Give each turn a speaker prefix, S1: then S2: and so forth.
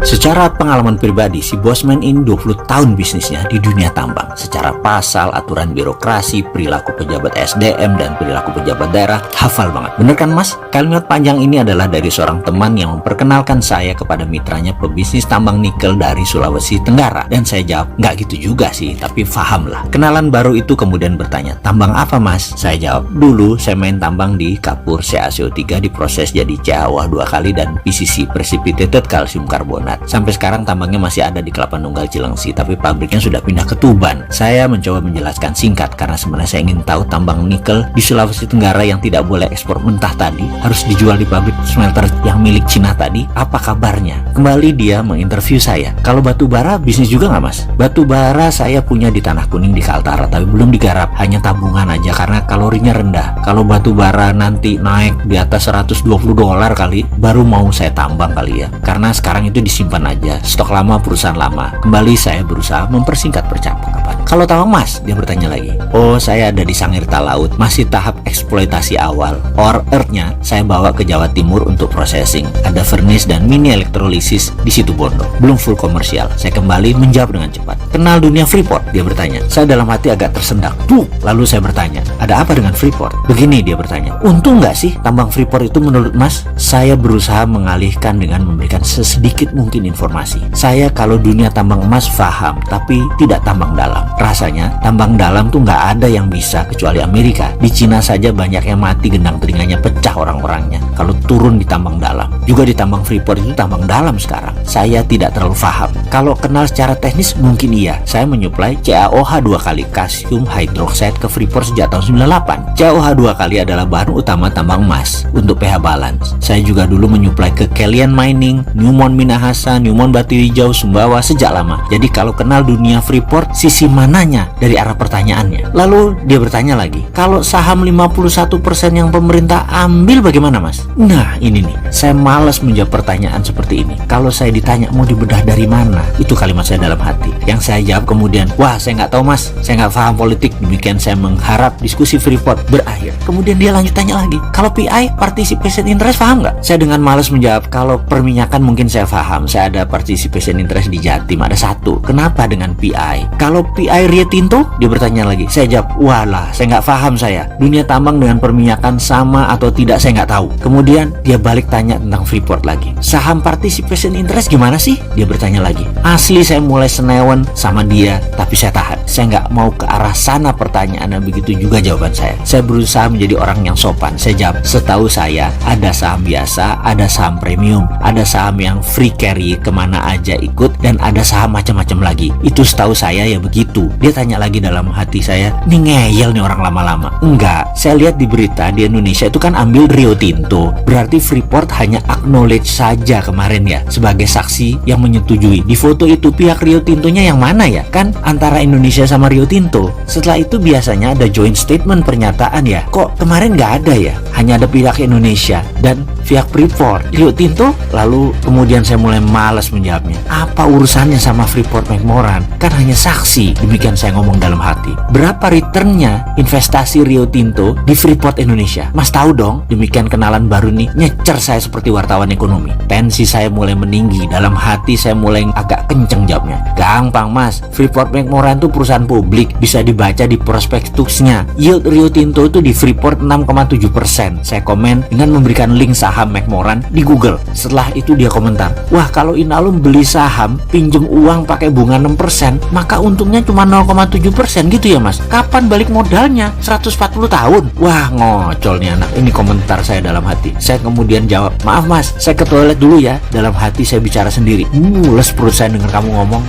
S1: Secara pengalaman pribadi, si Bosman ini 20 tahun bisnisnya di dunia tambang. Secara pasal, aturan birokrasi, perilaku pejabat SDM, dan perilaku pejabat daerah, hafal banget. Bener kan mas? Kalimat panjang ini adalah dari seorang teman yang memperkenalkan saya kepada mitranya pebisnis tambang nikel dari Sulawesi Tenggara. Dan saya jawab, nggak gitu juga sih, tapi paham lah. Kenalan baru itu kemudian bertanya, tambang apa mas? Saya jawab, dulu saya main tambang di kapur CaCO3 diproses jadi CaOH 2 kali dan PCC, Precipitated Calcium Carbonate. Sampai sekarang tambangnya masih ada di Kelapa Nunggal Cilengsi, tapi pabriknya sudah pindah ke Tuban. Saya mencoba menjelaskan singkat karena sebenarnya saya ingin tahu tambang nikel di Sulawesi Tenggara yang tidak boleh ekspor mentah tadi harus dijual di pabrik smelter yang milik Cina tadi, apa kabarnya? Kembali dia menginterview saya. Kalau batu bara bisnis juga nggak mas? Batu bara saya punya di Tanah Kuning di Kaltara, tapi belum digarap, hanya tabungan aja karena kalorinya rendah. Kalau batu bara nanti naik di atas $120 kali, baru mau saya tambang kali ya. Karena sekarang itu disimpan aja, stok lama perusahaan lama. Kembali saya berusaha mempersingkat percakapan. Kalau tambang mas? Dia bertanya lagi. Oh, saya ada di Sangirta Laut, masih tahap eksploitasi awal. Ore earth-nya saya bawa ke Jawa Timur untuk processing. Ada furnace dan mini elektrolisis di situ Bondo. Belum full komersial. Saya kembali menjawab dengan cepat. Kenal dunia Freeport? Dia bertanya. Saya dalam hati agak tersendak. Lalu saya bertanya, ada apa dengan Freeport? Begini dia bertanya. Untung nggak sih tambang Freeport itu menurut mas? Saya berusaha mengalihkan dengan memberikan sesedikit mungkin informasi. Saya kalau dunia tambang emas paham, tapi tidak tambang dalam. Rasanya tambang dalam tuh nggak ada yang bisa kecuali Amerika. Di Cina saja banyak yang mati gendang telinganya pecah orang-orangnya kalau turun di tambang dalam. Juga di tambang Freeport itu tambang dalam sekarang. Saya tidak terlalu paham. Kalau kenal secara teknis mungkin iya. Saya menyuplai CaOH 2 kali calcium hydroxide ke Freeport sejak tahun 98. CaOH 2 kali adalah bahan utama tambang emas untuk pH balance. Saya juga dulu menyuplai ke Kelian Mining, Newmont Minahasa, Newmont Batu Hijau, Sumbawa sejak lama. Jadi kalau kenal dunia Freeport, sisi mananya dari arah pertanyaannya? Lalu dia bertanya lagi, kalau saham 51% yang pemerintah ambil bagaimana mas? Nah ini nih, saya malas menjawab pertanyaan seperti ini. Kalau saya ditanya mau dibedah dari mana, itu kalimat saya dalam hati. Yang saya jawab kemudian, wah saya nggak tahu mas, saya nggak paham politik. Demikian saya mengharap diskusi Freeport berakhir. Kemudian dia lanjut tanya lagi, kalau PI participation interest paham nggak? Saya dengan malas menjawab, kalau perminyakan mungkin saya paham, saya ada participation interest di Jatim, ada satu. Kenapa dengan PI? Kalau PI Rio Tinto? Dia bertanya lagi. Saya jawab, walah saya nggak paham saya. Dunia tambang dengan perminyakan sama atau tidak saya nggak tahu. Kemudian dia balik tanya tentang Freeport lagi. Saham participation interest gimana sih? Dia bertanya lagi. Asli saya mulai senewan sama dia, tapi saya tahan. Saya nggak mau ke arah sana pertanyaannya, begitu juga jawaban saya. Saya berusaha menjadi orang yang sopan. Saya jawab, setahu saya ada saham biasa, ada saham premium, ada saham yang free carry kemana aja ikut, dan ada saham macam-macam lagi. Itu setahu saya ya begitu. Dia tanya lagi dalam hati saya, nih ngeyel nih orang lama-lama. Enggak, saya lihat di berita di Indonesia itu kan ambil Rio Tinto. Berarti Freeport hanya acknowledge saja kemarin ya, sebagai saksi yang menyetujui. Di foto itu pihak Rio Tintonya yang mana ya? Kan antara Indonesia sama Rio Tinto. Setelah itu biasanya ada joint statement pernyataan ya. Kok kemarin nggak ada ya? Hanya ada pihak Indonesia dan pihak Freeport. Rio Tinto? Lalu kemudian saya mulai malas menjawabnya. Apa urusannya sama Freeport McMoran? Kan hanya saksi. Demikian saya ngomong dalam hati. Berapa returnnya investasi Rio Tinto di Freeport Indonesia? Mas tahu dong. Demikian kenalan baru nih. Nyecer saya seperti wartawan ekonomi. Tensi saya mulai meninggi. Dalam hati saya mulai agak kenceng jawabnya. Gampang mas. Freeport McMoran itu perusahaan publik. Bisa dibaca di prospektusnya. Yield Rio Tinto itu di Freeport 6,7%. Saya komen dengan memberikan link saham McMoran di Google. Setelah itu dia komentar, wah kalau Inalum beli saham pinjem uang pakai bunga 6%, maka untungnya cuma 0,7% gitu ya mas. Kapan balik modalnya? 140 tahun. Wah ngocol nih anak. Ini komentar saya dalam hati. Saya kemudian jawab, maaf mas, saya ke toilet dulu ya. Dalam hati saya bicara sendiri, mules perut saya dengar kamu ngomong.